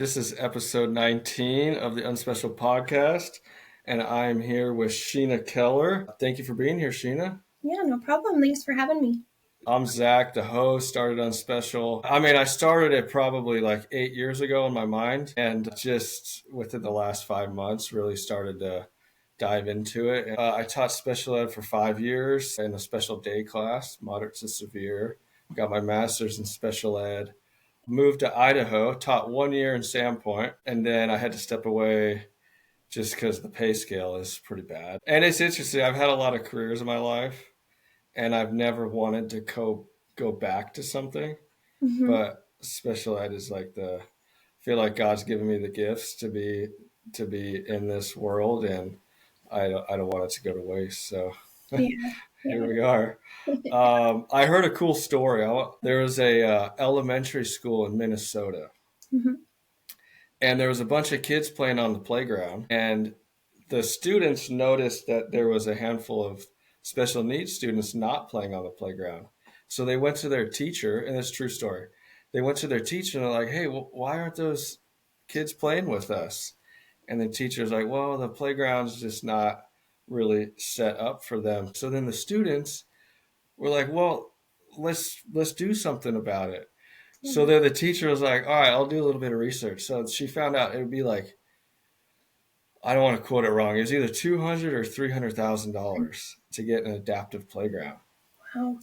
This is episode 19 of the Unspecial Podcast, and I'm here with Sheena Keller. Thank you for being here, Sheena. Yeah, no problem. Thanks for having me. I'm Zack, the host, started Unspecial. I started it probably like 8 years ago in my mind, and just within the last 5 months, really started to dive into it. I taught special ed for 5 years in a special day class, moderate to severe. Got my master's in special ed. Moved to Idaho, taught 1 year in Sandpoint, and then I had to step away just because the pay scale is pretty bad. And it's interesting. I've had a lot of careers in my life, and I've never wanted to go back to something. hmm But special ed is like I feel like God's given me the gifts to be in this world, and I don't want it to go to waste. So Yeah, here yeah. we are. I heard a cool story. There was a elementary school in Minnesota, hmm and there was a bunch of kids playing on the playground, and the students noticed that there was a handful of special needs students not playing on the playground. So they went to their teacher, and it's a true story. They went to their teacher and they're like, "Hey, why aren't those kids playing with us?" And the teacher's like, "Well, the playground's just not really set up for them." So then the students were like, "Well, let's do something about it." So then the teacher was like, "All right, I'll do a little bit of research." So she found out it would be like, I don't want to quote it wrong. It was either $200 or $300,000 to get an adaptive playground. Wow.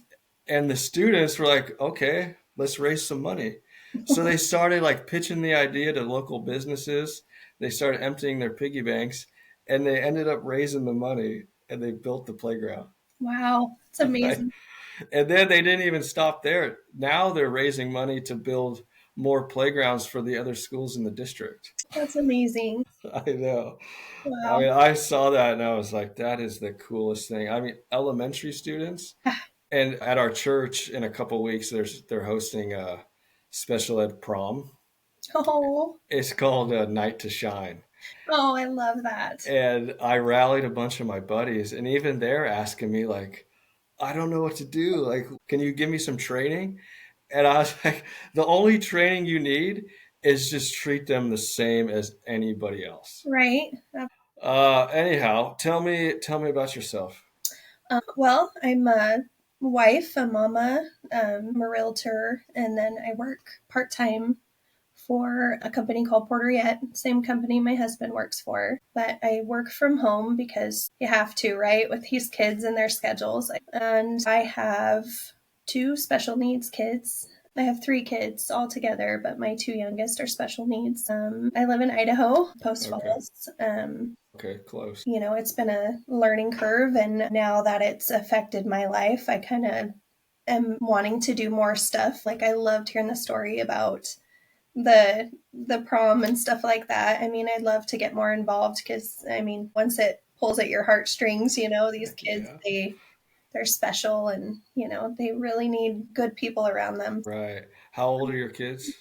And the students were like, "Okay, let's raise some money." So they started like pitching the idea to local businesses. They started emptying their piggy banks, and they ended up raising the money, and they built the playground. Wow. It's Right? amazing. And then they didn't even stop there. Now they're raising money to build more playgrounds for the other schools in the district. That's amazing. I know. Wow. I saw that and I was like, that is the coolest thing. Elementary students, and at our church in a couple weeks, they're hosting a special ed prom. Oh, It's called Night to Shine. oh, I love that. And I rallied a bunch of my buddies, and even they're asking me, like, I don't know what to do. Like, can you give me some training? And I was like, the only training you need is just treat them the same as anybody else. Right. Anyhow, tell me about yourself. Well, I'm a wife, a mama, I'm a realtor, and then I work part time for a company called Porter, same company my husband works for. But I work from home because you have to, right, with these kids and their schedules. And I have two special needs kids. I have three kids altogether, but my two youngest are special needs. I live in Idaho, Post Okay. Falls. Okay, close. It's been a learning curve, and now that it's affected my life, I kind of am wanting to do more stuff. Like I loved hearing the story about the prom and stuff like that. I mean, I'd love to get more involved because I mean, once it pulls at your heartstrings, these kids Yeah. they're special, and they really need good people around them. Right. How old are your kids?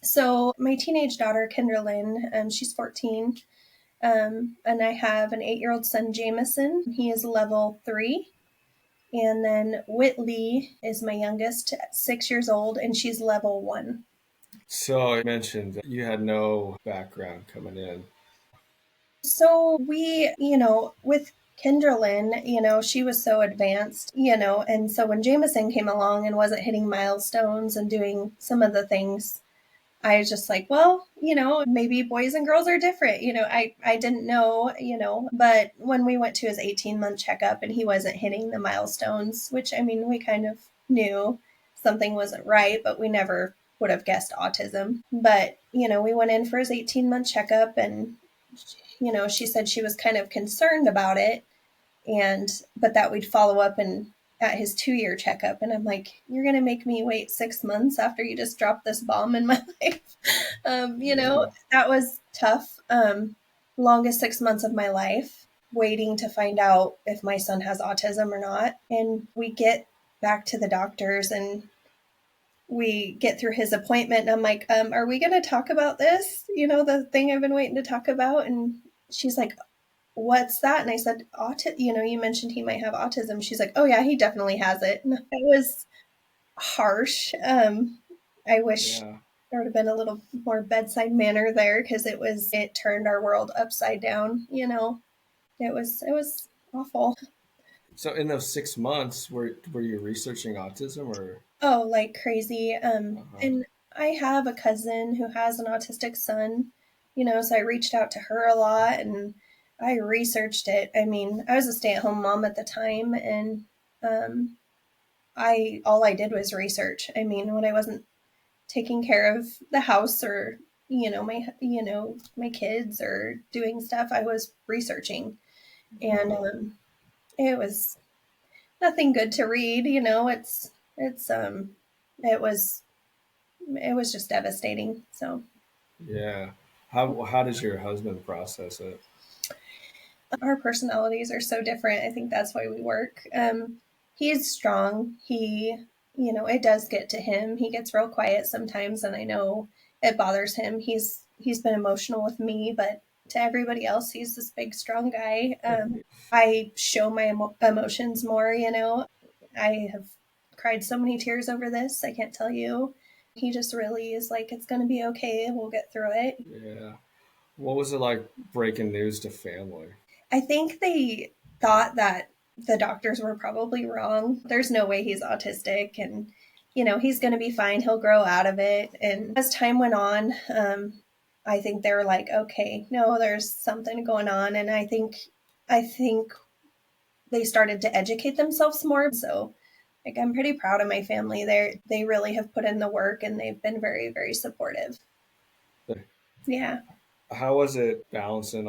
So my teenage daughter Kendra, she's 14, and I have an 8-year-old son Jameson. He is level 3. And then Whitley is my youngest, 6 years old, and she's level 1. So I mentioned that you had no background coming in. So with Kendra, she was so advanced, and so when Jameson came along and wasn't hitting milestones and doing some of the things, I was just like, well, maybe boys and girls are different. I didn't know, but when we went to his 18-month checkup and he wasn't hitting the milestones, which I mean, we kind of knew something wasn't right, but we never would have guessed autism. But, we went in for his 18-month checkup, and, she said she was kind of concerned about it, but that we'd follow up and at his 2-year checkup. And I'm like, you're going to make me wait 6 months after you just dropped this bomb in my life. Yeah. That was tough. Longest 6 months of my life, waiting to find out if my son has autism or not. And we get back to the doctors and we get through his appointment, and I'm like, are we going to talk about this? The thing I've been waiting to talk about. And she's like, what's that? And I said, you mentioned he might have autism. She's like, oh yeah, he definitely has it. And it was harsh. I wish Yeah. there would have been a little more bedside manner there, because it turned our world upside down. It was awful. So in those 6 months, were you researching autism or? Oh, like crazy. Uh-huh. And I have a cousin who has an autistic son, so I reached out to her a lot and I researched it. I mean, I was a stay-at-home mom at the time, and um, I all I did was research. I mean, when I wasn't taking care of the house, or my kids, or doing stuff, I was researching, and Uh-huh. it was nothing good to read. It's it was it was just devastating. So Yeah. How does your husband process it? our personalities are so different. I think that's why we work. He's strong. It does get to him. He gets real quiet sometimes, and I know it bothers him. He's been emotional with me, but to everybody else, he's this big, strong guy. I show my emotions more. I have cried so many tears over this. I can't tell you. He just really is like, it's going to be okay. We'll get through it. Yeah. What was it like breaking news to family? I think they thought that the doctors were probably wrong. There's no way he's autistic, and he's going to be fine. He'll grow out of it. And as time went on, I think they were like, okay, no, there's something going on. And I think they started to educate themselves more. So, like, I'm pretty proud of my family. They really have put in the work, and they've been very, very supportive. Yeah. How was it balancing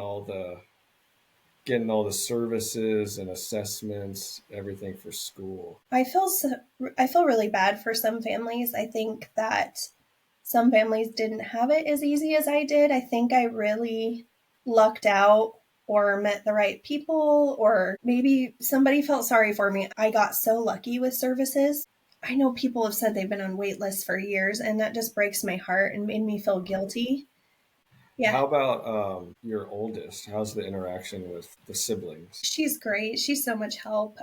getting all the services and assessments, everything for school? I feel really bad for some families. I think that some families didn't have it as easy as I did. I think I really lucked out, or met the right people, or maybe somebody felt sorry for me. I got so lucky with services. I know people have said they've been on wait lists for years, and that just breaks my heart and made me feel guilty. Yeah, How about your oldest? How's the interaction with the siblings? she's great. She's so much help.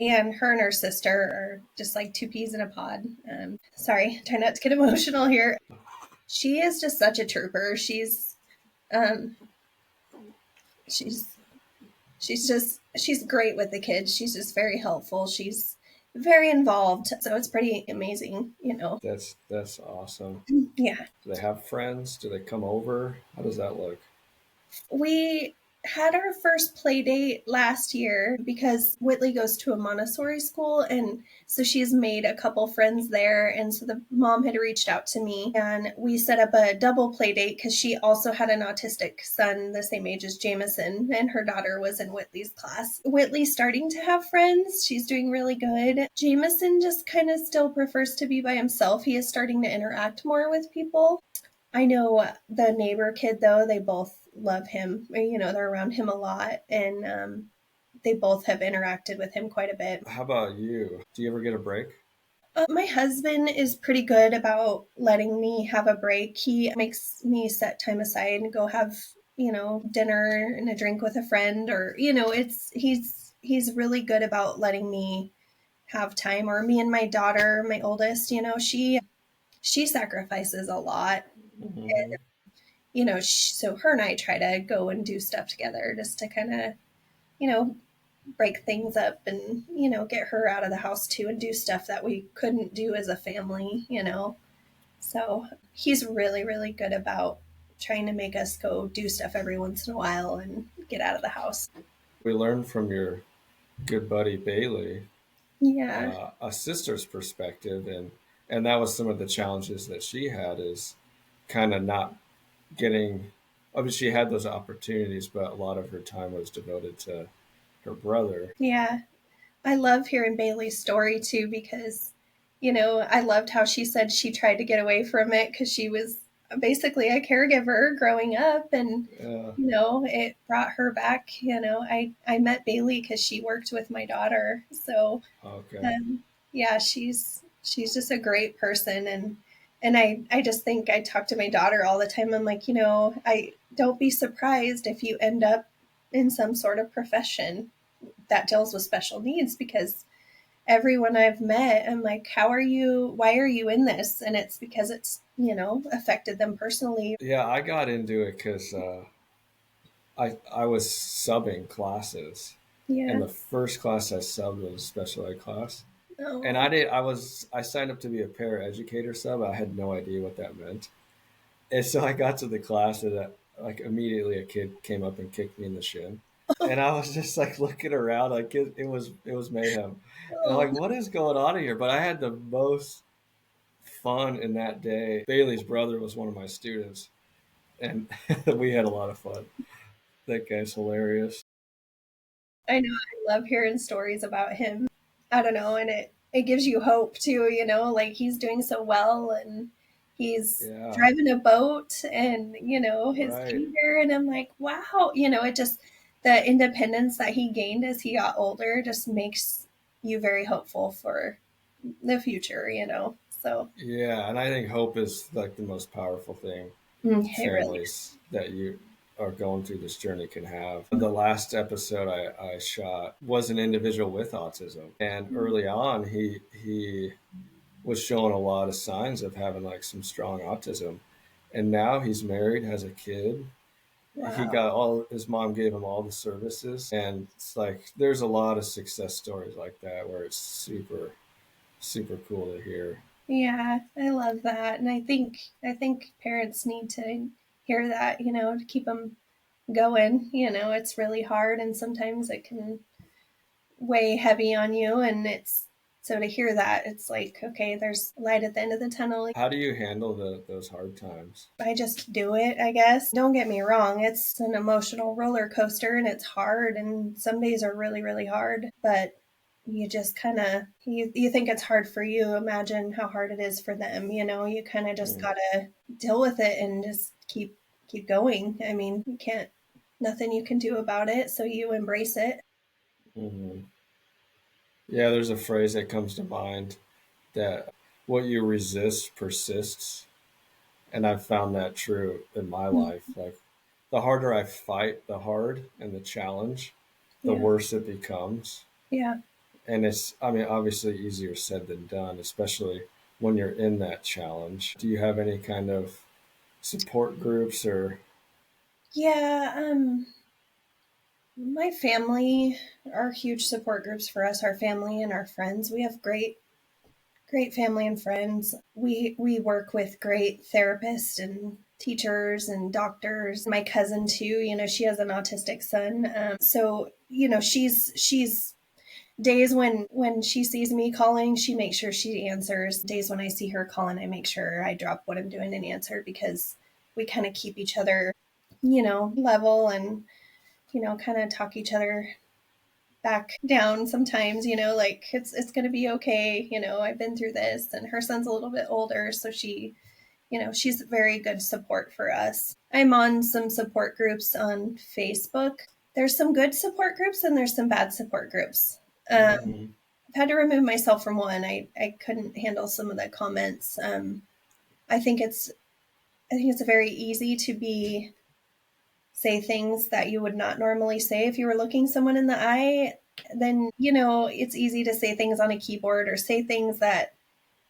And her sister are just like two peas in a pod. Sorry, try not to get emotional here. She is just such a trooper. Um, she's she's great with the kids. She's just very helpful. She's very involved. So it's pretty amazing. That's awesome. Yeah. Do they have friends? Do they come over? How does that look? We had our first play date last year because Whitley goes to a Montessori school, and so she's made a couple friends there, and so the mom had reached out to me, and we set up a double play date because she also had an autistic son the same age as Jameson, and her daughter was in Whitley's class. Whitley's starting to have friends. She's doing really good. Jameson just kind of still prefers to be by himself. He is starting to interact more with people. I know the neighbor kid, though, they both love him. They're around him a lot, and they both have interacted with him quite a bit. How about you? Do you ever get a break? My husband is pretty good about letting me have a break. He makes me set time aside and go have, dinner and a drink with a friend, or, he's really good about letting me have time. Or me and my daughter, my oldest, she sacrifices a lot. Hmm. So her and I try to go and do stuff together, just to kind of, you know, break things up, and, get her out of the house too, and do stuff that we couldn't do as a family. So he's really, really good about trying to make us go do stuff every once in a while and get out of the house. We learned from your good buddy Bailey Yeah. a sister's perspective, and that was some of the challenges that she had is kind of not getting. Obviously, she had those opportunities, but a lot of her time was devoted to her brother. Yeah. I love hearing Bailey's story too, because, I loved how she said she tried to get away from it because she was basically a caregiver growing up, and, Yeah. it brought her back. I met Bailey because she worked with my daughter. So, Okay. um, yeah, she's just a great person. And I just think, I talk to my daughter all the time. I'm like, I don't be surprised if you end up in some sort of profession that deals with special needs, because everyone I've met, I'm like, why are you in this? And it's because it's, affected them personally. Yeah, I got into it because I was subbing classes, and Yeah. the first class I subbed was a special ed class. And Oh. I signed up to be a paraeducator sub. I had no idea what that meant. And so I got to the class, and like immediately a kid came up and kicked me in the shin. And I was just like looking around, like it was mayhem. And I'm Oh. like, what is going on here? But I had the most fun in that day. Bailey's brother was one of my students, and we had a lot of fun. That guy's hilarious. I know, I love hearing stories about him. I don't know, and it gives you hope too, like he's doing so well, and he's Yeah, driving a boat, and his right. anger, and I'm like, wow, it just, the independence that he gained as he got older just makes you very hopeful for the future. So Yeah, and I think hope is like the most powerful thing it really families that you are going through this journey can have. The last episode I shot was an individual with autism, and is. early on he was showing a lot of signs of having like some strong autism, and now he's married, has a kid. He Wow. got all his mom gave him all the services, and it's like there's a lot of success stories like that where it's super cool to hear. Yeah, I love that. And I think parents need to hear that, to keep them going. It's really hard and sometimes it can weigh heavy on you, and it's so to hear that, it's like, okay, there's light at the end of the tunnel. How do you handle those hard times? I just do it, I guess. Don't get me wrong, it's an emotional roller coaster and it's hard, and some days are really, really hard, but you just kind of you think it's hard for you, imagine how hard it is for them. You kind of just Mm, gotta deal with it and just keep going. I mean, you can't, nothing you can do about it, so you embrace it. mhm. Yeah, there's a phrase that comes to mind that what you resist persists. And I've found that true in my life. Like the harder I fight the hard and the challenge, the Yeah. worse it becomes. Yeah. And it's, I mean, obviously easier said than done, especially when you're in that challenge. Do you have any kind of support groups or? Yeah, my family are huge support groups for us, our family and our friends. We have great family and friends. We work with great therapists and teachers and doctors. My cousin too, she has an autistic son. So, she's days when she sees me calling, she makes sure she answers. Days when I see her calling, I make sure I drop what I'm doing and answer, because we kind of keep each other, level, and kind of talk each other back down sometimes, like it's going to be okay. I've been through this, and her son's a little bit older, so she's very good support for us. I'm on some support groups on Facebook. There's some good support groups and there's some bad support groups. Mhm. I've had to remove myself from one. I couldn't handle some of the comments. I think it's I think it's very easy to be say things that you would not normally say if you were looking someone in the eye. Then it's easy to say things on a keyboard or say things that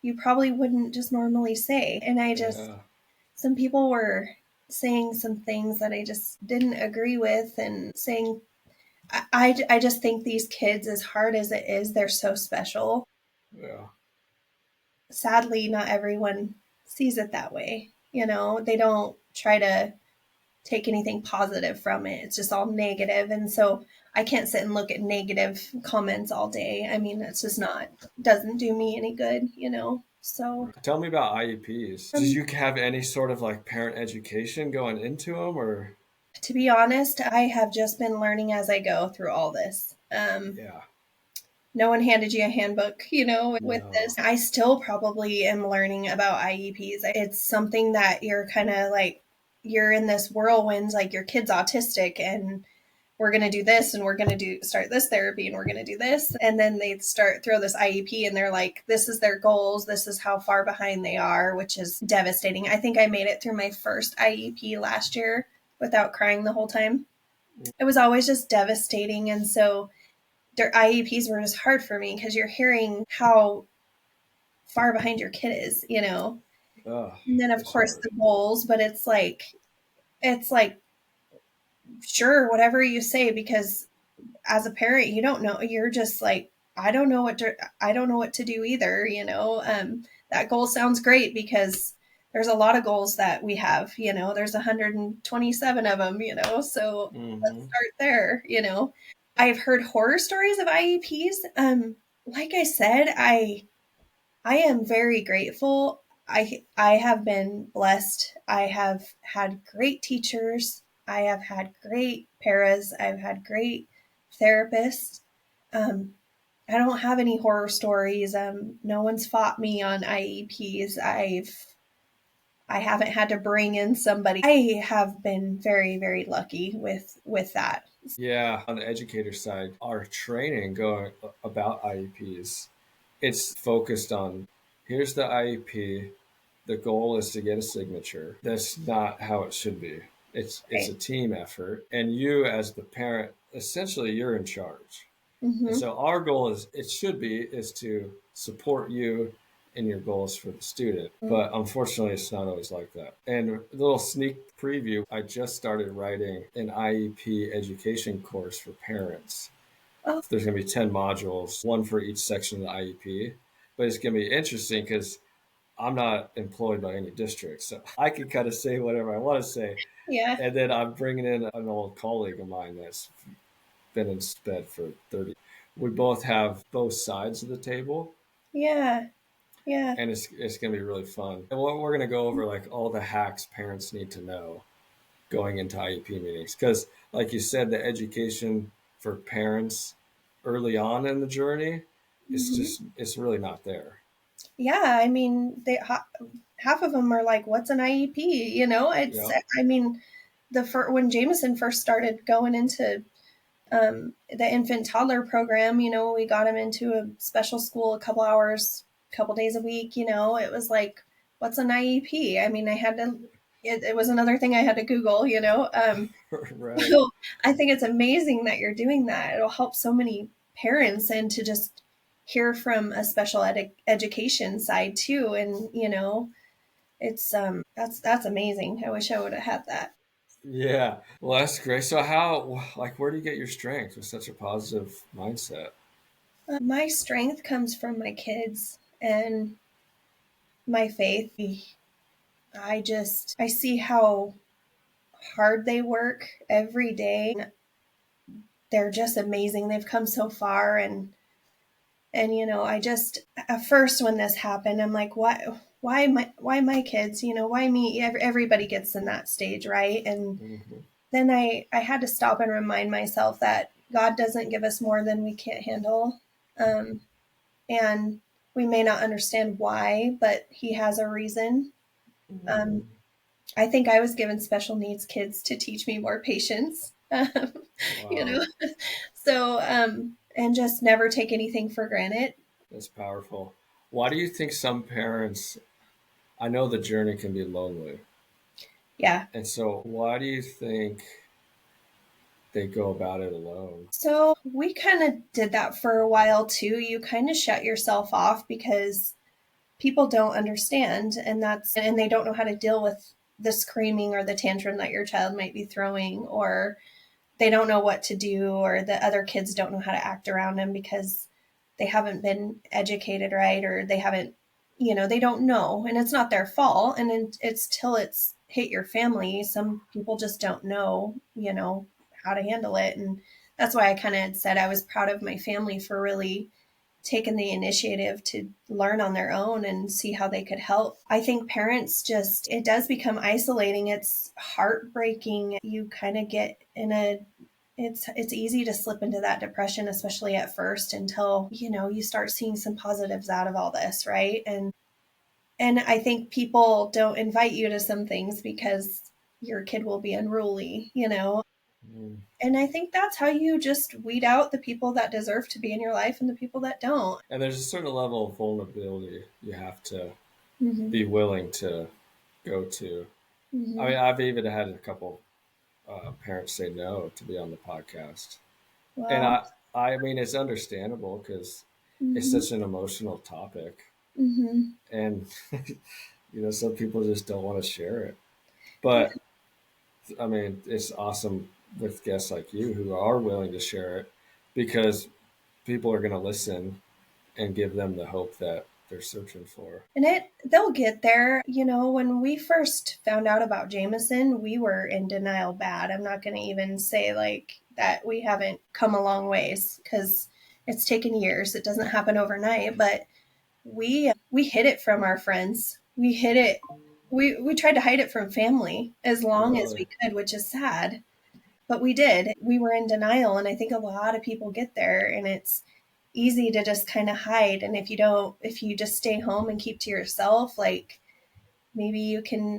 you probably wouldn't just normally say. And Yeah. some people were saying some things that I just didn't agree with, and saying, I just think these kids, as hard as it is, they're so special. Yeah. Sadly, not everyone sees it that way. They don't try to take anything positive from it. It's just all negative. And so I can't sit and look at negative comments all day. I mean, it's just not, doesn't do me any good. So, Tell me about IEPs. Did um, you have any sort of like parent education going into them or? to be honest, I have just been learning as I go through all this. Yeah. No one handed you a handbook, with No. this. I still probably am learning about IEPs. It's something that you're kind of like, you're in this whirlwind, like your kid's autistic, and we're going to do this, and we're going to start this therapy, and we're going to do this. And then they throw this IEP, and they're like, this is their goals. This is how far behind they are, which is devastating. I think I made it through my first IEP last year without crying the whole time. It was always just devastating. And so their IEPs were just hard for me because you're hearing how far behind your kid is, Oh, And then of it's course hard. the goals, but it's like sure, whatever you say, because as a parent, you don't know. You're just like, I don't know what to do either. That goal sounds great because there's a lot of goals that we have, there's 127 of them. So let's Mm-hmm. start there. I've heard horror stories of IEPs. Like I said, I am very grateful. I have been blessed. I have had great teachers. I have had great paras. I've had great therapists. Um, I don't have any horror stories. No one's fought me on IEPs. I haven't had to bring in somebody. I have been very, very lucky with that. Yeah, on the educator side, our training going about IEPs, it's focused on here's the IEP. The goal is to get a signature. That's not how it should be. It's Right. a team effort, and you as the parent, essentially, you're in charge. And Mm-hmm. so our goal is to support you in your goals for the student. But unfortunately, it's not always like that. And a little sneak preview, I just started writing an IEP education course for parents. Oh, There's going to be 10 modules, one for each section of the IEP. But it's going to be interesting because I'm not employed by any district. So I can kind of say whatever I want to say. yeah, And then I'm bringing in an old colleague of mine that's been in SPED for 30. We both have both sides of the table, yeah, yeah. and it's going to be really fun. And what we're going to go over like all the hacks parents need to know going into IEP meetings because, like you said, the education for parents early on in the journey is Mm-hmm. just it's really not there. Yeah, I mean, half of them are like, "What's an IEP?" Yeah. I mean, when Jameson first started going into the infant toddler program, we got him into a special school a couple hours, a couple days a week. It was like, "What's an IEP?" I mean, I had to. It was another thing I had to Google. Right. So I think it's amazing that you're doing that. It'll help so many parents and to just hear from a special education side too. And it's that's amazing. I wish I would have had that. Yeah. Well, that's great. So how like where do you get your strength with such a positive mindset? My strength comes from my kids and my faith. I see how hard they work every day. They're just amazing. They've come so far, and I just at first when this happened, I'm like, why my kids? Why me? Everybody gets in that stage, right? And Hmm. then I had to stop and remind myself that God doesn't give us more than we can't handle, um, and we may not understand why, but He has a reason. Um, Hmm. I think I was given special needs kids to teach me more patience. you Wow, know, and just never take anything for granted. that's powerful. Why do you think some parents, I know the journey can be lonely, Yeah. and so why do you think they go about it alone? So we kind of did that for a while too. You kind of shut yourself off because people don't understand, and they don't know how to deal with the screaming or the tantrum that your child might be throwing, or they don't know what to do, or the other kids don't know how to act around them because they haven't been educated right, or they haven't, they don't know, and it's not their fault. And it's till it's hit your family. Some people just don't know, how to handle it. And that's why I kind of said I was proud of my family for really taking the initiative to learn on their own and see how they could help. I think parents just, it does become isolating. It's heartbreaking. You kind of get in a it's easy to slip into that depression, especially at first, until you start seeing some positives out of all this, right? And I think people don't invite you to some things because your kid will be unruly. Mm. And I think that's how you just weed out the people that deserve to be in your life and the people that don't. And there's a certain level of vulnerability you have to Mm-hmm. be willing to go to. I Mm-hmm. mean, I've even had a couple parents say no to be on the podcast, and Well, I mean, it's understandable because it's Mm-hmm. such an emotional topic, Mm-hmm. and some people just don't want to share it. Yeah. But I mean, it's awesome with guests like you who are willing to share it because people are going to listen and give them the hope that they're searching for. And they'll get there. When we first found out about Jameson, we were in denial bad. I'm not going to even say like that we haven't come a long ways because it's taken years. It doesn't happen overnight, but we hid it from our friends. We hid it. We tried to hide it from family as long as Really? we could, which is sad. But we did. We were in denial, and I think a lot of people get there, and it's easy to just kind of hide. And if you just stay home and keep to yourself, like maybe you can,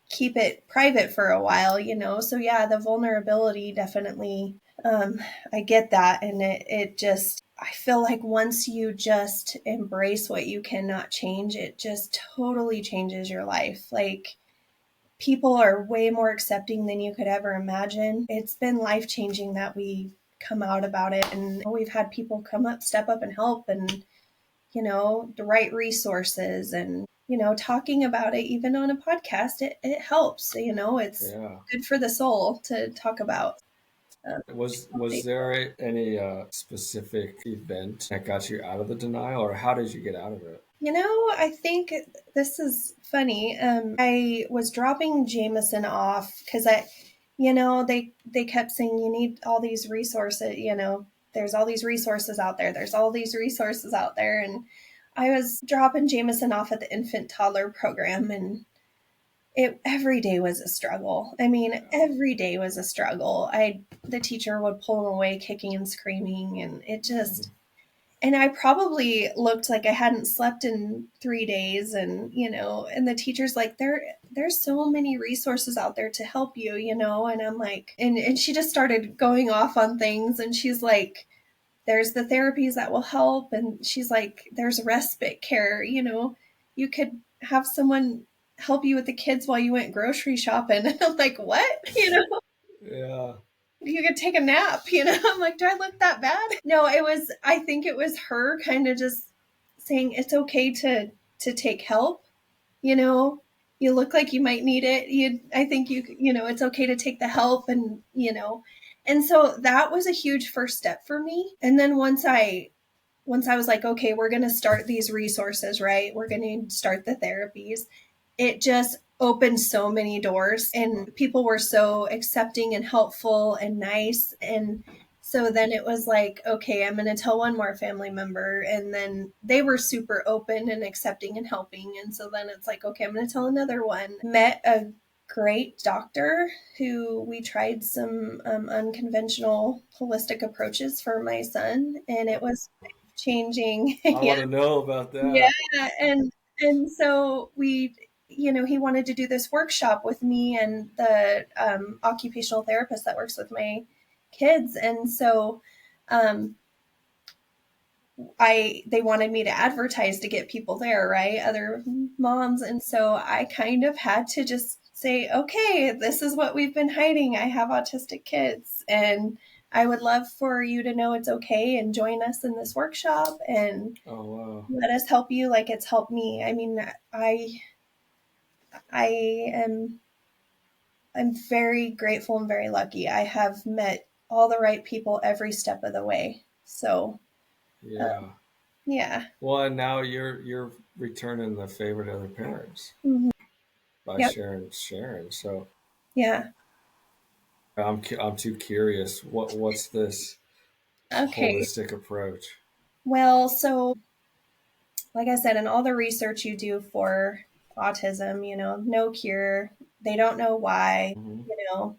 keep it private for a while, So yeah, the vulnerability definitely, I get that. And it just, I feel like once you just embrace what you cannot change, it just totally changes your life. Like, people are way more accepting than you could ever imagine. It's been life changing that we come out about it, and we've had people step up and help, and the right resources, and talking about it even on a podcast, it helps. It's Yeah. good for the soul to talk about. Was there any specific event that got you out of the denial, or how did you get out of it? I think this is funny. I was dropping Jameson off because they kept saying you need all these resources. There's all these resources out there. There's all these resources out there, and I was dropping Jameson off at the infant toddler program, and it every day was a struggle. I mean, every day was a struggle. The teacher would pull him away, kicking and screaming, and it just, and I probably looked like I hadn't slept in 3 days. And the teacher's like, there's so many resources out there to help you. And I'm like, and she just started going off on things. And she's like, there's the therapies that will help. And she's like, there's respite care. You could have someone help you with the kids while you went grocery shopping. And I'm like, what? Yeah. You could take a nap. I'm like, do I look that bad? No, I think it was her kind of just saying it's okay to take help. you know you look like you might need it. I think it's okay to take the help. And so that was a huge first step for me. And then once I was like, okay, we're going to start these resources, right? We're going to start the therapies. It just opened so many doors, and people were so accepting and helpful and nice. And so then it was like, okay, I'm going to tell one more family member. And then they were super open and accepting and helping. And so then it's like, okay, I'm going to tell another one. Met a great doctor who we tried some unconventional holistic approaches for my son, and it was changing. I want to know about Yeah. that. And so he wanted to do this workshop with me and the occupational therapist that works with my kids. And so um, they wanted me to advertise to get people there, right? Other moms. And so I kind of had to just say, okay, this is what we've been hiding. I have autistic kids, and I would love for you to know it's okay and join us in this workshop and Oh wow. let us help you like it's helped me. I mean, I am I'm very grateful and very lucky. I have met all the right people every step of the way. So, Yeah. yeah. Well, and now you're returning the favor to other parents Mhm. by Yep. sharing. So Yeah. I'm too curious. What's this Okay. holistic approach? Well, so like I said, in all the research you do for autism, no cure, they don't know why, Hmm. you know,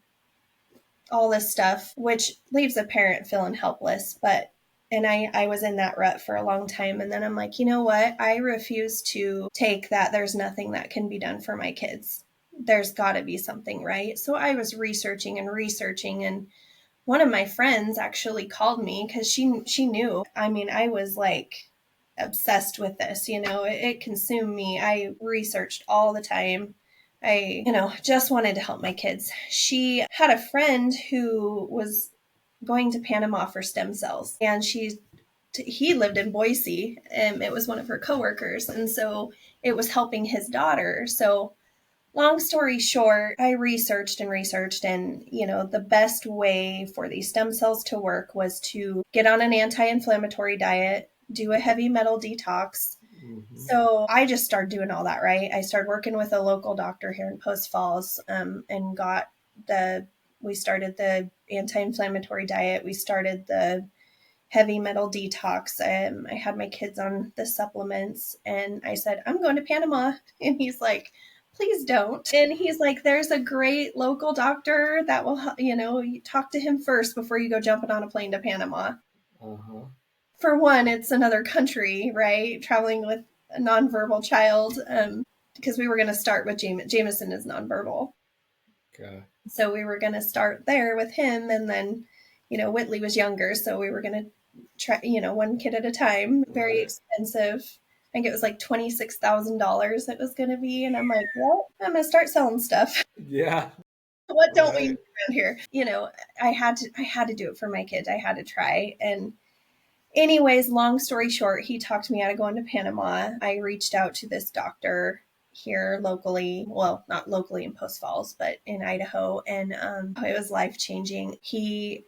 all this stuff, which leaves a parent feeling helpless. And I was in that rut for a long time. And then I'm like, you know what? I refuse to take that. There's nothing that can be done for my kids. There's got to be something, right? So I was researching and researching. And one of my friends actually called me because she knew. I mean, I was like obsessed with this. It consumed me. I researched all the time. I just wanted to help my kids. She had a friend who was going to Panama for stem cells. And he lived in Boise, and it was one of her coworkers. And so it was helping his daughter. So long story short, I researched and researched, and the best way for these stem cells to work was to get on an anti-inflammatory diet, do a heavy metal detox. So I just started doing all that, right? I started working with a local doctor here in Post Falls, and we started the anti-inflammatory diet. We started the heavy metal detox. I had my kids on the supplements, and I said, I'm going to Panama. And he's like, please don't. And he's like, there's a great local doctor that will, you talk to him first before you go jumping on a plane to Panama. Uh-huh. For one, it's another country, right? Traveling with a nonverbal child, because we were going to start with Jameson is nonverbal. Okay. So we were going to start there with him, and then, Whitley was younger, so we were going to try, one kid at a time. Very expensive. I think it was like $26,000 it was going to be. And I'm like, well, I'm going to start selling stuff. Yeah. What don't we do around here? I had to do it for my kids. I had to try. And anyways, long story short, he talked me out of going to Panama. I reached out to this doctor here locally, well, not locally in Post Falls, but in Idaho. And it was life-changing. He,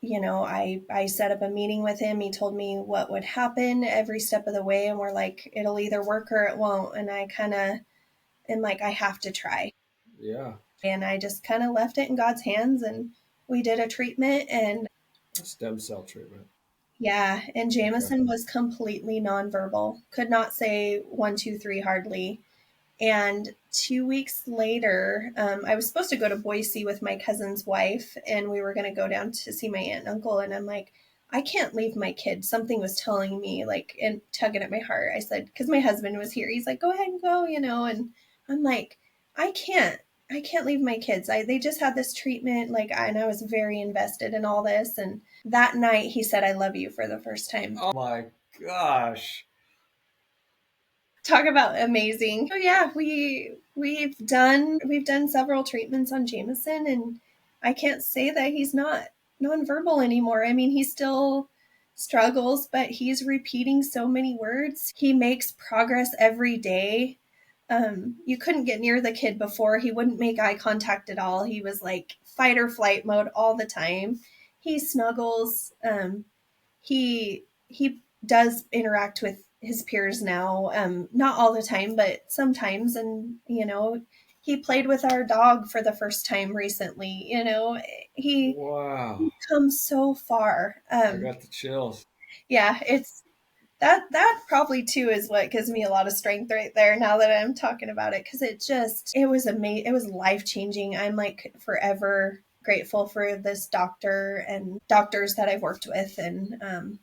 I set up a meeting with him. He told me what would happen every step of the way. And we're like, it'll either work or it won't. And I kind of am like, I have to try. Yeah. And I just kind of left it in God's hands. And we did a treatment, and A stem cell treatment. yeah. And Jameson was completely nonverbal, could not say 1, 2, 3 hardly. And 2 weeks later, I was supposed to go to Boise with my cousin's wife, and we were going to go down to see my aunt and uncle. And I'm like, I can't leave my kid. Something was telling me, like, and tugging at my heart. I said, because my husband was here. He's like, go ahead and go, and I'm like, I can't leave my kids. They just had this treatment, and I was very invested in all this. And that night he said, I love you for the first time. Oh my gosh. Talk about amazing. So yeah, we've done several treatments on Jameson, and I can't say that he's not nonverbal anymore. I mean, he still struggles, but he's repeating so many words. He makes progress every day. You couldn't get near the kid before. He wouldn't make eye contact at all. He was like fight or flight mode all the time. He snuggles. He does interact with his peers now, not all the time, but sometimes. And he played with our dog for the first time recently. He Wow. he's come so far. I got the chills. Yeah, it's that probably too is what gives me a lot of strength right there now that I'm talking about it, because it was amazing. It was life-changing. I'm like forever grateful for this doctor and doctors that I've worked with, and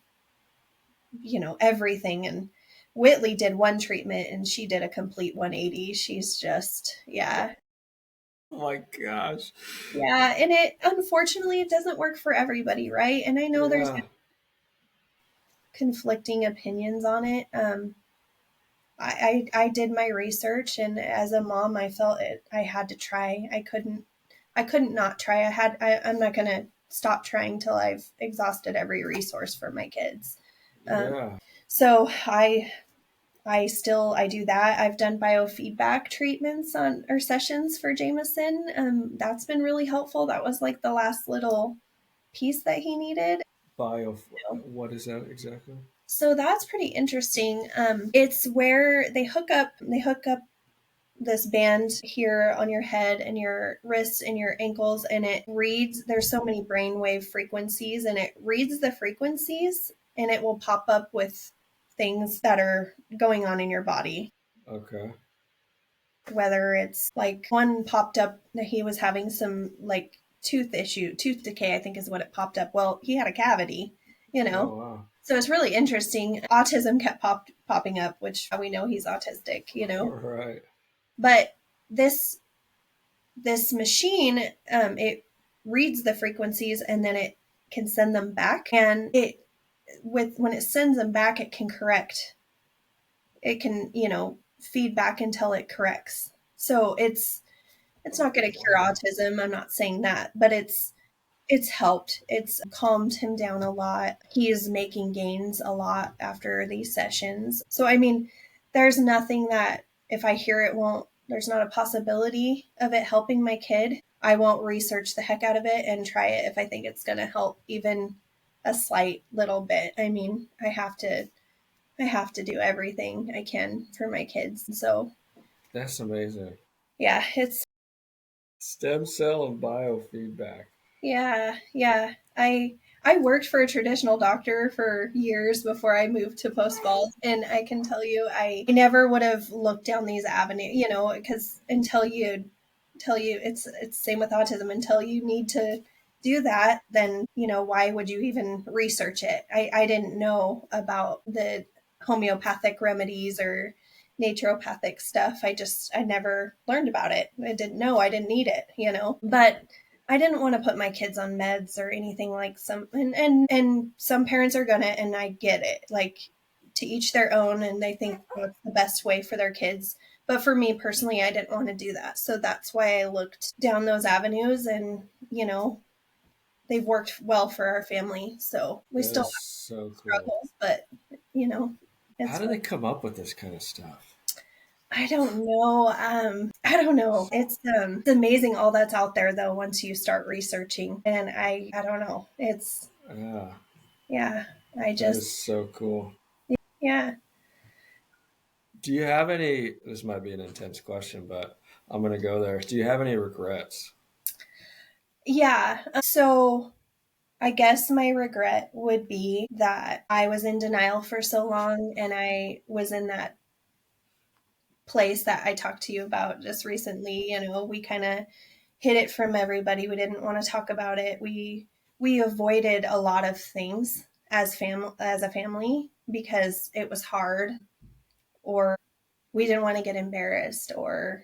everything. And Whitley did one treatment and she did a complete 180. She's just, yeah. Oh my gosh. Yeah. And unfortunately, it doesn't work for everybody, right? And I know there's conflicting opinions on it. I did my research, and as a mom, I felt I had to try. I couldn't not try. I'm not going to stop trying till I've exhausted every resource for my kids. So I do that. I've done biofeedback treatments or sessions for Jameson. That's been really helpful. That was like the last little piece that he needed. What is that exactly? So that's pretty interesting. It's where they hook up this band here on your head and your wrists and your ankles, and it reads, there's so many brainwave frequencies, and it reads the frequencies, and it will pop up with things that are going on in your body. Okay. Whether it's like one popped up that he was having some like tooth decay, I think is what it popped up. Well, he had a cavity, Oh, wow. So it's really interesting. Autism kept popping up, which we know he's autistic, Right. But this machine, it reads the frequencies and then it can send them back. And when it sends them back, it can correct. It can, feed back until it corrects. So it's not going to cure autism. I'm not saying that, but it's It's helped. It's calmed him down a lot. He is making gains a lot after these sessions. So, I mean, there's nothing that if I hear it won't, there's not a possibility of it helping my kid. I won't research the heck out of it and try it if I think it's going to help even a slight little bit. I mean, I have to do everything I can for my kids. So, That's amazing. yeah, it's Stem cell and biofeedback. yeah. I worked for a traditional doctor for years before I moved to Post Falls, and I can tell you I never would have looked down these avenues, because until you it's same with autism. Until you need to do that, then why would you even research it? I didn't know about the homeopathic remedies or naturopathic stuff. I never learned about it. I didn't know. I didn't need it. But I didn't want to put my kids on meds or anything like and some parents are gonna, and I get it. Like, to each their own, and they think what's the best way for their kids. But for me personally, I didn't want to do that. So that's why I looked down those avenues, and they've worked well for our family. So we That still is have so cool. struggles, but you know, How it's do they come up with this kind of stuff? I don't know. I don't know. It's amazing all that's out there though once you start researching. And I don't know. It's Yeah, yeah. I that just is so cool. yeah. Do you have any? This might be an intense question, but I'm going to go there. Do you have any regrets? Yeah. So I guess my regret would be that I was in denial for so long, and I was in that place that I talked to you about just recently. We kind of hid it from everybody. We didn't want to talk about it. We avoided a lot of things as a family because it was hard, or we didn't want to get embarrassed, or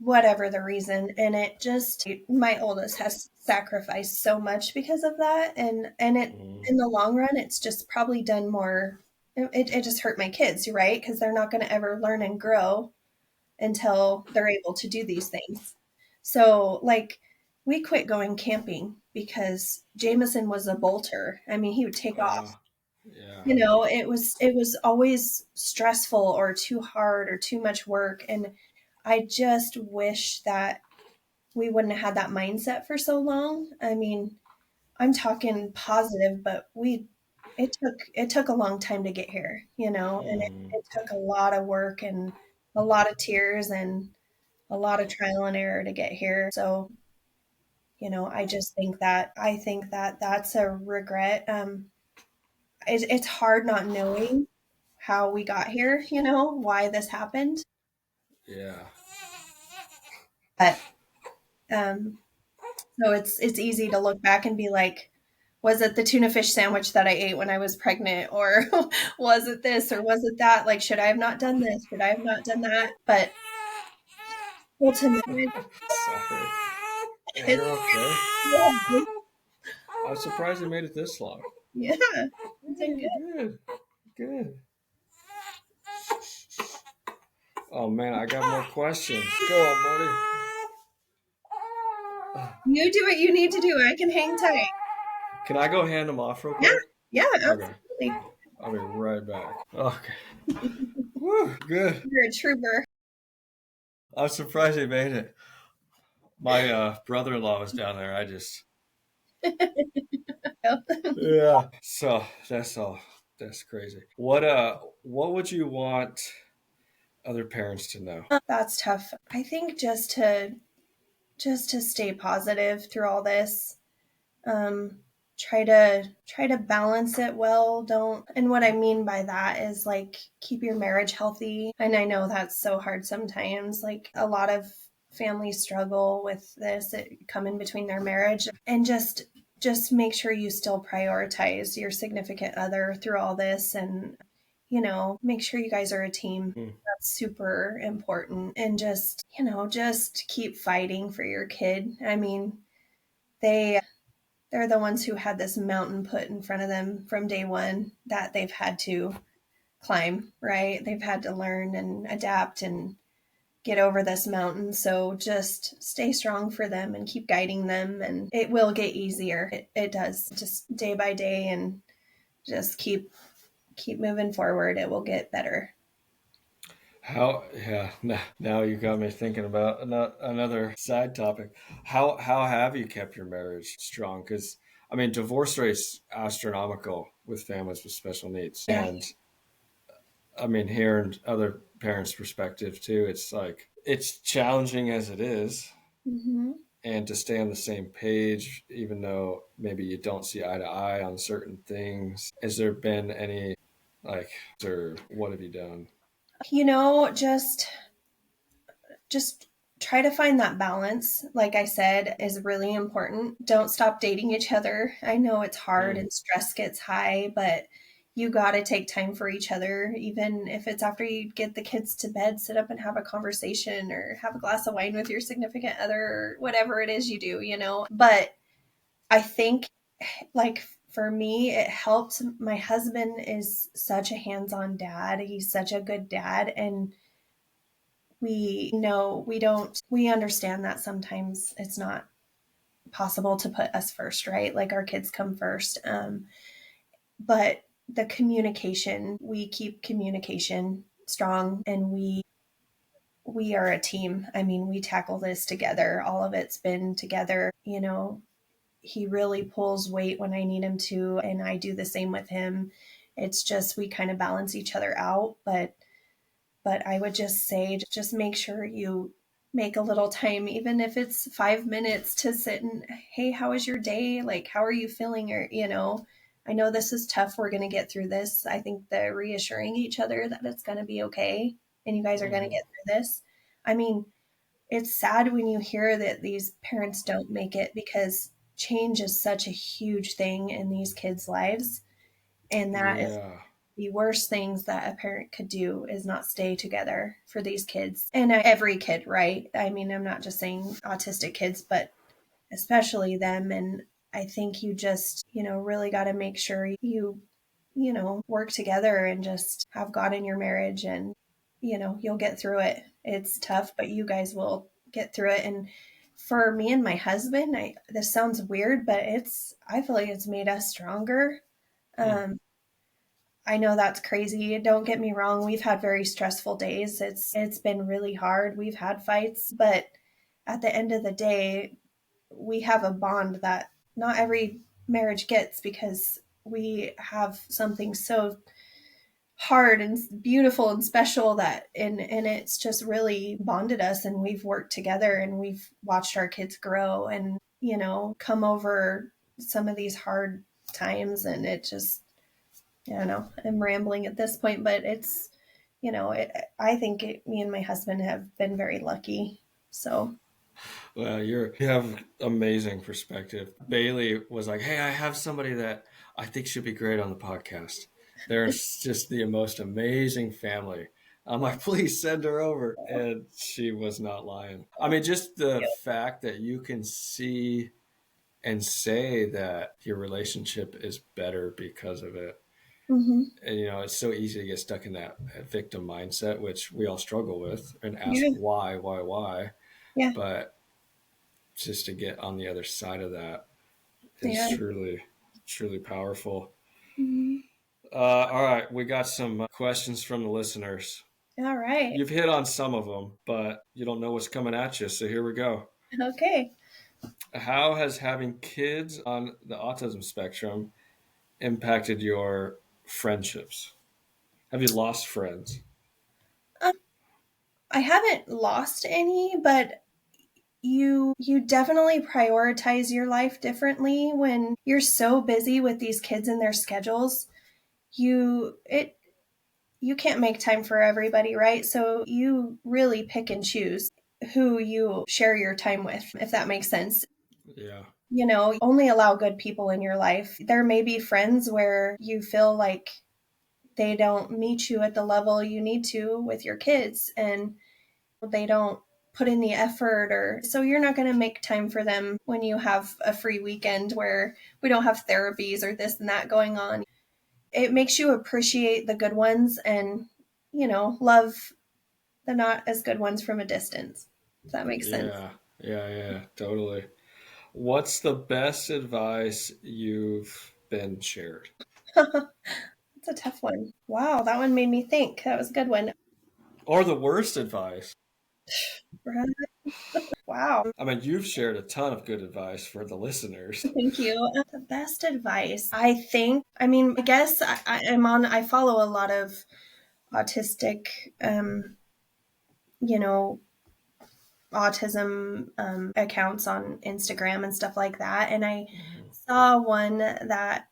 whatever the reason. And it just my oldest has sacrificed so much because of that, and it Mm, in the long run it's just probably done more. It just hurt my kids, right? Because they're not going to ever learn and grow until they're able to do these things. So, like, we quit going camping because Jameson was a bolter. I mean, he would take off. yeah. It was always stressful or too hard or too much work, and I just wish that we wouldn't have had that mindset for so long. I mean, I'm talking positive, but it took a long time to get here, and it, Mm, it took a lot of work and a lot of tears and a lot of trial and error to get here. So, I think that that's a regret. It's hard not knowing how we got here, why this happened. yeah. But um, so it's easy to look back and be like, was it the tuna fish sandwich that I ate when I was pregnant, or was it this, or was it that? Like, should I have not done this? Should I have not done that? But ultimately, Sorry. Yeah, it's you're okay. yeah, I'm surprised you made it this long. yeah, it's a Yeah, good. good. Good. Oh man, I got more questions. Go on, buddy. You do what you need to do. I can hang tight. Can I go hand them off real Yeah, quick? yeah, Okay. absolutely. I'll be right back. Okay. Whew, good. You're a trooper. I'm surprised he made it. My brother-in-law was down there. I just yeah. So that's all. That's crazy. What would you want other parents to know? That's tough. I think just to stay positive through all this. Um, try to balance it well. Don't, and what I mean by that is like keep your marriage healthy. And I know that's so hard sometimes. Like, a lot of families struggle with this, come in between their marriage, and just make sure you still prioritize your significant other through all this, and make sure you guys are a team. Hmm. That's super important. And just keep fighting for your kid. I mean, they're the ones who had this mountain put in front of them from day one that they've had to climb, right? They've had to learn and adapt, and get over this mountain. So just stay strong for them and keep guiding them, and it will get easier. It does, just day by day, and just keep moving forward. It will get better. Yeah, now you got me thinking about another side topic. How have you kept your marriage strong? Because I mean, divorce rate's astronomical with families with special needs, Yeah. and I mean, hearing other parents' perspective too, it's like it's challenging as it is, Mm-hmm. and to stay on the same page, even though maybe you don't see eye to eye on certain things. Has there been any like, or what have you done? Just try to find that balance, like I said, is really important. Don't stop dating each other. I know it's hard Mm, and stress gets high, but you got to take time for each other. Even if it's after you get the kids to bed, sit up and have a conversation or have a glass of wine with your significant other or whatever it is you do. But I think, like, for me, it helped. My husband is such a hands on dad. He's such a good dad. And we know we understand that sometimes it's not possible to put us first, right? Like our kids come first. But the communication, we keep communication strong, and we are a team. I mean, we tackle this together. All of it's been together. He really pulls weight when I need him to, and I do the same with him. It's just we kind of balance each other out. But I would just say, just make sure you make a little time, even if it's 5 minutes, to sit and, hey, how was your day? Like, how are you feeling? Or, I know this is tough. We're going to get through this. I think the reassuring each other that it's going to be okay and you guys are going to mhm. get through this. I mean, it's sad when you hear that these parents don't make it, because change is such a huge thing in these kids' lives. And that is Yeah. the worst things that a parent could do, is not stay together for these kids, and every kid, right? I mean, I'm not just saying autistic kids, but especially them. And I think you just, really got to make sure you work together and just have God in your marriage, and you'll get through it. It's tough, but you guys will get through it. And for me and my husband, this sounds weird, but I feel like it's made us stronger. Mm. um, I know that's crazy. Don't get me wrong. We've had very stressful days. It's been really hard. We've had fights, but at the end of the day, we have a bond that not every marriage gets, because we have something so hard and beautiful and special, and it's just really bonded us, and we've worked together, and we've watched our kids grow and, come over some of these hard times. And it just, I don't know. I'm rambling at this point, but I think me and my husband have been very lucky. So, Well, you have amazing perspective. Bailey was like, "Hey, I have somebody that I think should be great on the podcast. They're just the most amazing family." I'm like, "Please send her over," and she was not lying. I mean, just the yeah. fact that you can see and say that your relationship is better because of it. Hmm. And, it's so easy to get stuck in that victim mindset, which we all struggle with, and ask Yeah. why. Yeah. But just to get on the other side of that is Yeah. truly powerful. Hmm. All right, we got some questions from the listeners. All right. You've hit on some of them, but you don't know what's coming at you. So here we go. Okay. How has having kids on the autism spectrum impacted your friendships? Have you lost friends? Um, I haven't lost any, but you definitely prioritize your life differently when you're so busy with these kids and their schedules. You can't make time for everybody, right? So you really pick and choose who you share your time with, if that makes sense. Yeah. Only allow good people in your life. There may be friends where you feel like they don't meet you at the level you need to with your kids, and they don't put in the effort, or so you're not going to make time for them when you have a free weekend where we don't have therapies or this and that going on. It makes you appreciate the good ones and, love the not as good ones from a distance. If that makes sense. Yeah, totally. What's the best advice you've been shared? That's a tough one. Wow, that one made me think. That was a good one. Or the worst advice? Wow. I mean, you've shared a ton of good advice for the listeners. Thank you. The best advice, I think, I guess I follow a lot of autistic, you know, autism accounts on Instagram and stuff like that. And I saw one that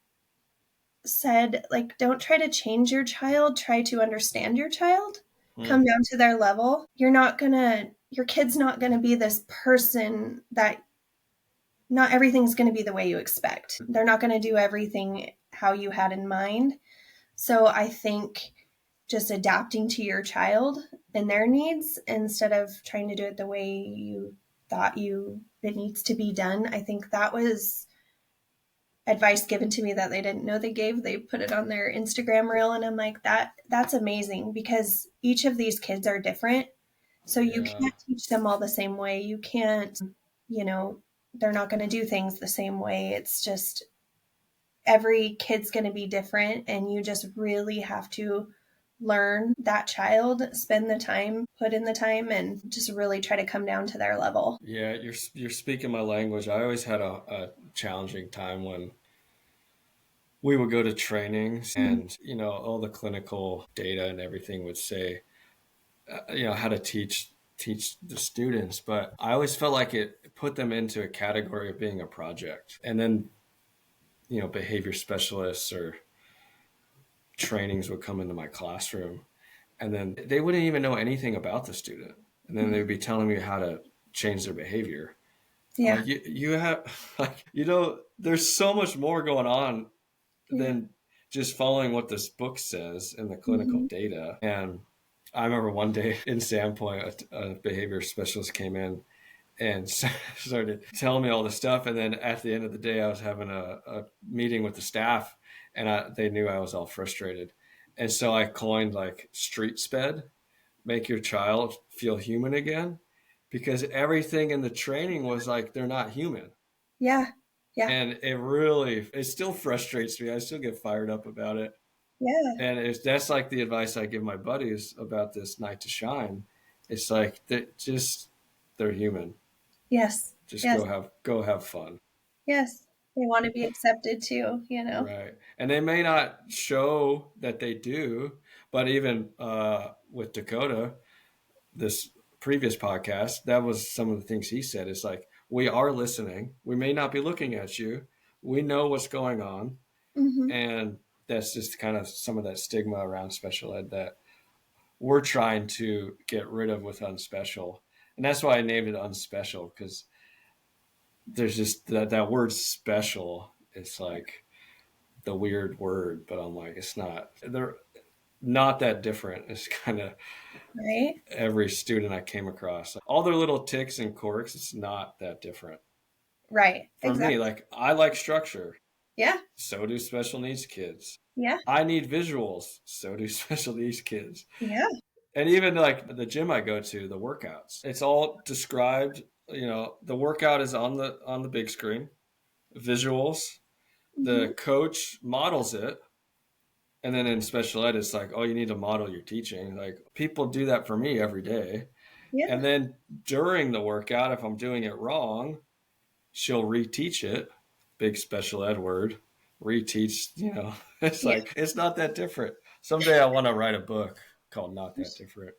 said, like, don't try to change your child, try to understand your child. Come down to their level. Your kid's not gonna be this person that not everything's gonna be the way you expect. They're not gonna do everything how you had in mind. So I think just adapting to your child and their needs instead of trying to do it the way you thought it needs to be done. I think that was advice given to me that they didn't know they gave. They put it on their Instagram reel, and I'm like, that's amazing, because each of these kids are different. So you can't teach them all the same way. You can't, they're not going to do things the same way. It's just every kid's going to be different, and you just really have to learn that child, spend the time, put in the time, and just really try to come down to their level. Yeah, you're speaking my language. I always had a challenging time when we would go to trainings, and all the clinical data and everything would say how to teach the students, but I always felt like it put them into a category of being a project. And then behavior specialists or trainings would come into my classroom, and then they wouldn't even know anything about the student, and then they'd be telling me how to change their behavior. Yeah. You have there's so much more going on than just following what this book says in the clinical data. And I remember one day in Sandpoint, a behavior specialist came in and started telling me all this stuff. And then at the end of the day, I was having a meeting with the staff, and they knew I was all frustrated. And so I coined like street sped, make your child feel human again, because everything in the training was like, they're not human. Yeah. Yeah. And it still frustrates me. I still get fired up about it. Yeah. And that's like the advice I give my buddies about this night to shine. It's like, they're human. Yes. Just Yes. go have fun. Yes. They want to be accepted too, Right. And they may not show that they do, but even with Dakota, this previous podcast, that was some of the things he said. It's like, we are listening. We may not be looking at you. We know what's going on. And that's just kind of some of that stigma around special ed that we're trying to get rid of with Unspecial. And that's why I named it Unspecial, because there's just that word special. It's like the weird word, but I'm like, it's not. They're not that different. It's kind of Right. every student I came across, all their little ticks and quirks. It's not that different. Right. For me, like, I like structure. Yeah. So do special needs kids. Yeah. I need visuals. So do special needs kids. Yeah. And even like the gym I go to, the workouts, it's all described. The workout is on the big screen, visuals. The coach models it. And then in special ed, it's like, oh, you need to model your teaching. Like, people do that for me every day. Yeah. And then during the workout, if I'm doing it wrong, she'll reteach it. Big special ed word, reteach. It's like, it's not that different. Someday I want to write a book called Not That Different.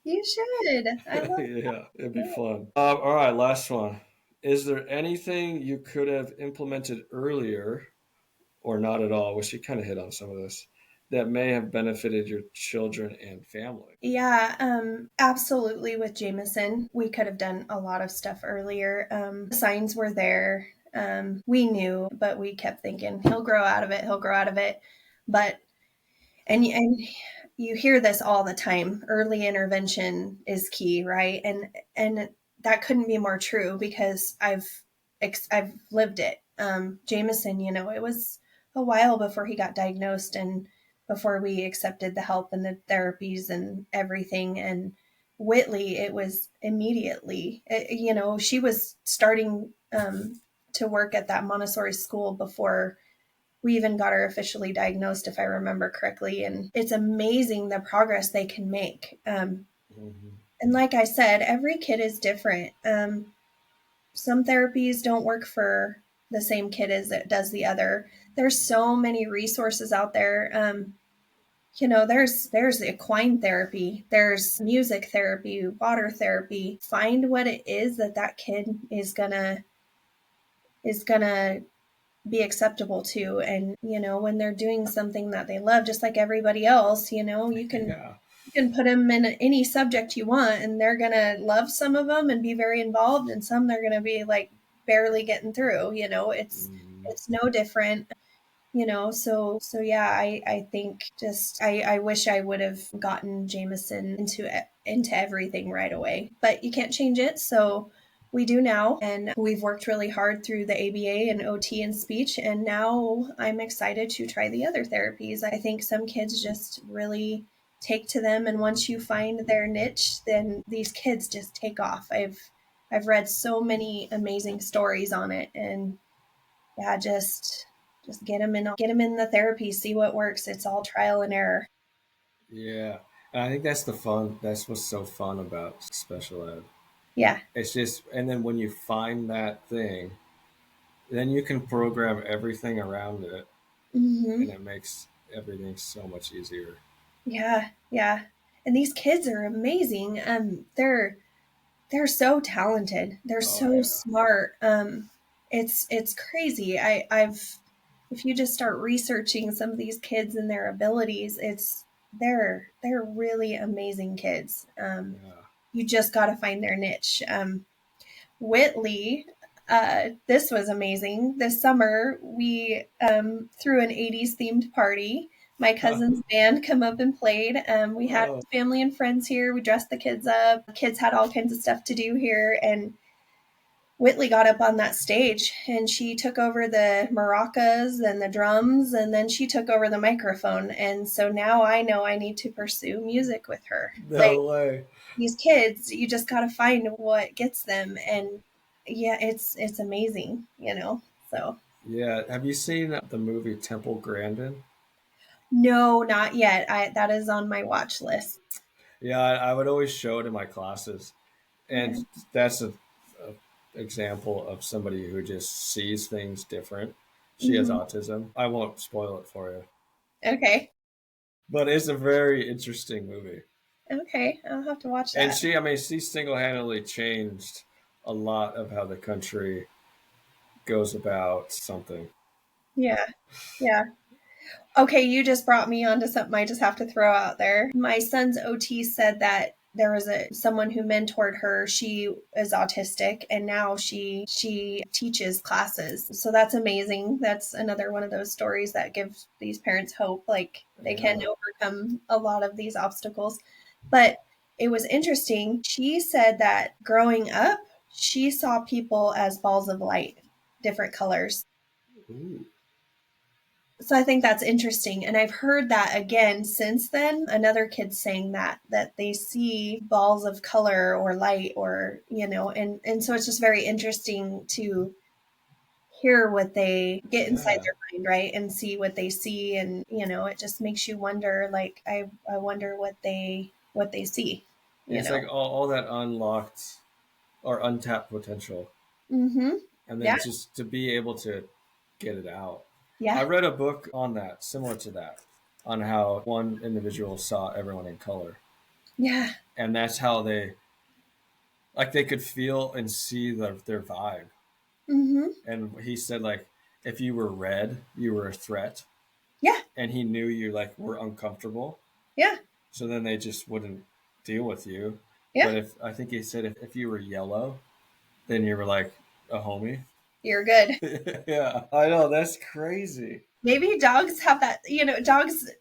You should. I love Yeah, it'd be fun. All right, last one. Is there anything you could have implemented earlier, or not at all, which you kind of hit on some of this, that may have benefited your children and family? Yeah, absolutely. With Jameson, we could have done a lot of stuff earlier. The signs were there. We knew, but we kept thinking he'll grow out of it. He'll grow out of it. But and you hear this all the time. Early intervention is key, right? And that couldn't be more true, because I've lived it. Jameson, it was a while before he got diagnosed and before we accepted the help and the therapies and everything. And Whitley, it was immediately. She was starting to work at that Montessori school before we even got her officially diagnosed, if I remember correctly. And it's amazing the progress they can make. And like I said, every kid is different. Some therapies don't work for the same kid as it does the other. There's so many resources out there. There's equine therapy, there's music therapy, water therapy. Find what it is that kid is gonna be acceptable to. And when they're doing something that they love, just like everybody else, you can Yeah. you can put them in any subject you want, and they're gonna love some of them and be very involved, and some they're gonna be like barely getting through. It's no different. So yeah, I think just I wish I would have gotten Jameson into everything right away, but you can't change it. So we do now, and we've worked really hard through the ABA and OT and speech, and now I'm excited to try the other therapies. I think some kids just really take to them, and once you find their niche, then these kids just take off. I've read so many amazing stories on it, and yeah, just get them in the therapy, see what works. It's all trial and error. Yeah. And I think that's what's so fun about special ed. Yeah. It's just, and then when you find that thing, then you can program everything around it, and Hmm. it makes everything so much easier. Yeah. Yeah. And these kids are amazing. They're so talented. They're Oh, so yeah. smart. It's crazy. If you just start researching some of these kids and their abilities, they're really amazing kids. Yeah. You just got to find their niche. Whitley, this was amazing. This summer, we threw an 80s themed party. My cousin's band come up and played. We had Oh, family and friends here. We dressed the kids up. Kids had all kinds of stuff to do here. And Whitley got up on that stage and she took over the maracas and the drums, and then she took over the microphone. And so now I know I need to pursue music with her. no Like, way. these kids, you just got to find what gets them. And yeah, it's amazing. So Yeah. Have you seen the movie Temple Grandin? no, not yet. That is on my watch list. Yeah, I would always show it in my classes. Yeah. And that's a example of somebody who just sees things different. She has Hmm. autism. I won't spoil it for you, Okay. but it's a very interesting movie. Okay, I'll have to watch And that. I mean, she single-handedly changed a lot of how the country goes about something. Yeah. Yeah. Okay, you just brought me onto something I just have to throw out there. My son's OT said that there was someone who mentored her. She is autistic, and now she teaches classes. So that's amazing. That's another one of those stories that gives these parents hope, like they can Yeah. overcome a lot of these obstacles. But it was interesting. She said that growing up, she saw people as balls of light, different colors. Ooh. So I think that's interesting. And I've heard that again since then. Another kid saying that they see balls of color or light, and so it's just very interesting to hear what they get inside Yeah. their mind, right? And see what they see. And, it just makes you wonder, like, I wonder what they see, you It's know? like all that unlocked or untapped potential. Mm-hmm. And Yeah. then just to be able to get it out. I Yeah. read a book on that, similar to that, on how one individual saw everyone in color. Yeah. And that's how they could feel and see their vibe. Mm-hmm. And he said, like, if you were red, you were a threat. Yeah. And he knew you, like, were uncomfortable. Yeah. So then they just wouldn't deal with you. Yeah. But I think he said if you were yellow, then you were like a homie. You're good. Yeah, I know. That's crazy. Maybe dogs have that,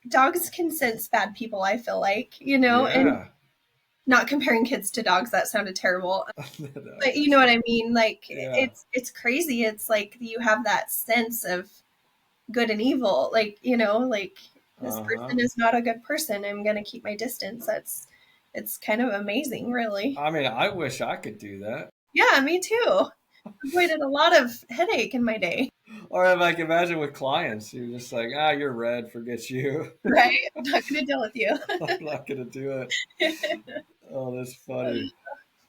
dogs can sense bad people, I feel like, and Yeah. not comparing kids to dogs, that sounded terrible. No, But you that's know what I fine. mean? Like, Yeah. it's crazy. It's like you have that sense of good and evil. Like, like this Uh huh. person is not a good person. I'm gonna keep my distance. it's kind of amazing, really. I mean, I wish I could do that. Yeah, me too. Avoided a lot of headache in my day. Or if I can imagine with clients, you're just like, you're red, forget you. Right? I'm not going to deal with you. I'm not gonna do it. Oh, that's funny.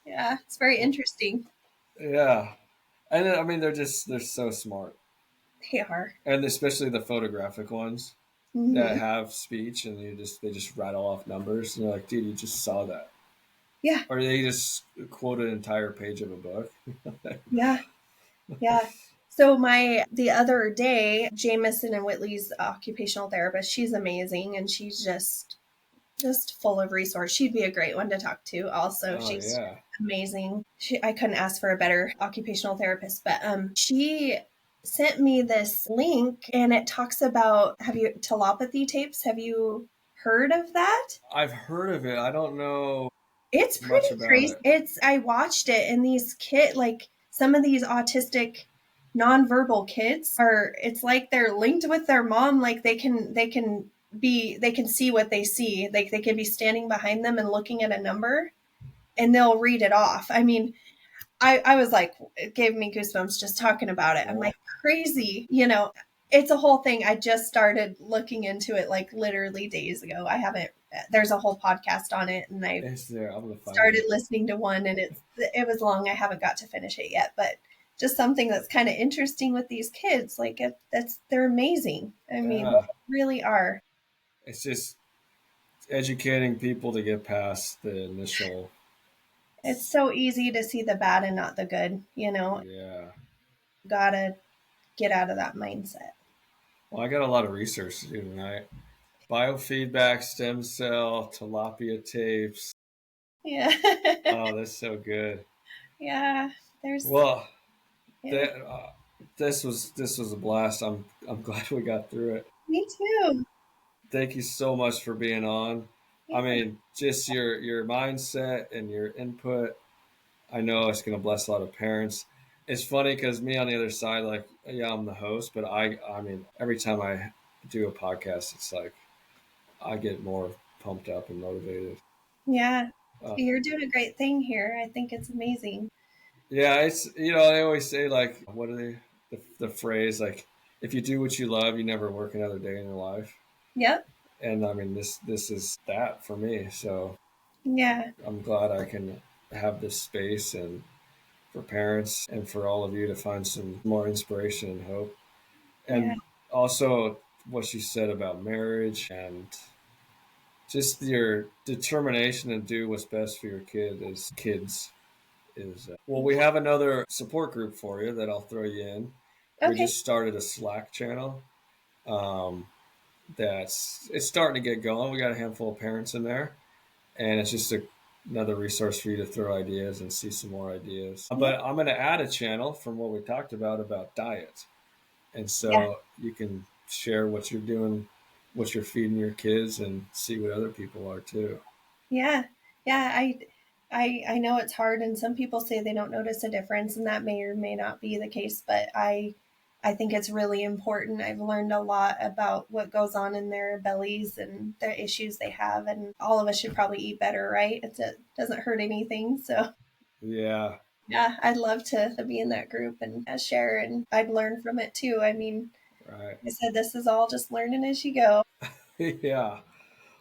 Yeah, it's very interesting. Yeah, and I mean, they're so smart, They are. and especially the photographic ones that Hmm. have speech, and they just rattle off numbers, and you're like, dude, you just saw that, Yeah, or they just quote an entire page of a book. yeah, yeah. So the other day, Jameson and Whitley's occupational therapist, she's amazing, and she's just full of resource. She'd be a great one to talk to. Also, Oh she's yeah, amazing. I couldn't ask for a better occupational therapist, but she sent me this link, and it talks about have you telepathy tapes? Have you heard of that? I've heard of it. I don't know It's much pretty about crazy. it. I watched it, and these like some of these autistic nonverbal kids are, it's like they're linked with their mom, like they can see what they see. Like they can be standing behind them and looking at a number and they'll read it off. I mean, I was like, it gave me goosebumps just talking about it. I'm Well, like, crazy, it's a whole thing. I just started looking into it like literally days ago. I haven't, there's a whole podcast on it, and I it's there. I'm gonna find started it. listening to one, and it was long. I haven't got to finish it yet, but just something that's kind of interesting with these kids. Like they're amazing. I mean, they Yeah, really are. it's just educating people to get past the initial. It's so easy to see the bad and not the good. Yeah. Gotta get out of that mindset. Well, I got a lot of research to do tonight. Biofeedback, stem cell, tilapia tapes. Yeah. Oh, that's so good. Yeah. There's, Well, yeah, that this was a blast. I'm glad we got through it. me too. Thank you so much for being on. I Yeah. mean, just your mindset and your input. I know it's going to bless a lot of parents. It's funny because me on the other side, like, yeah, I'm the host, but I mean, every time I do a podcast, it's like I get more pumped up and motivated. Yeah. Uh, You're doing a great thing here. I think it's amazing. yeah, it's they always say like, what are they? The phrase like, if you do what you love, you never work another day in your life. Yep. And I mean, this is that for me. So Yeah. I'm glad I can have this space and for parents and for all of you to find some more inspiration and hope. Yeah. And also what you said about marriage and just your determination to do what's best for your kids is well, we have another support group for you that I'll throw you in. We Okay. just started a Slack channel. Um, that's it's starting to get going. We got a handful of parents in there, and it's just another resource for you to throw ideas and see some more ideas. Yeah. But I'm going to add a channel from what we talked about diet, and Yeah. so you can share what you're doing, what you're feeding your kids, and see what other people are too. Yeah. Yeah. I know it's hard, and some people say they don't notice a difference, and that may or may not be the case, but I think it's really important. I've learned a lot about what goes on in their bellies and the issues they have, and all of us should probably eat better, right? It doesn't hurt anything. So, Yeah, yeah, I'd love to be in that group and share, and I'd learn from it too. I mean, right. I said this is all just learning as you go. Yeah.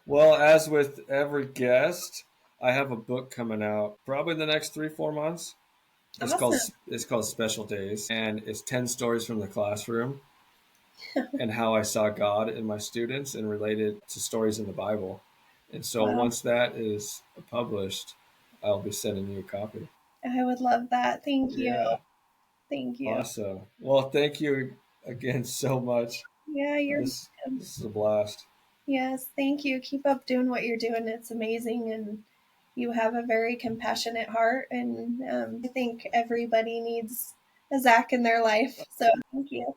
Well, as with every guest, I have a book coming out probably in the next 3 4 months. Awesome. It's called Special Days, and it's 10 stories from the classroom and how I saw God in my students and related to stories in the Bible. And so Wow. once that is published, I'll be sending you a copy. I would love that. Thank you. Yeah, Thank you. awesome. Well, thank you again so much. Yeah, you're welcome. This is a blast. Yes, thank you. Keep up doing what you're doing. It's amazing. And you have a very compassionate heart. And I think everybody needs a Zach in their life. So thank you.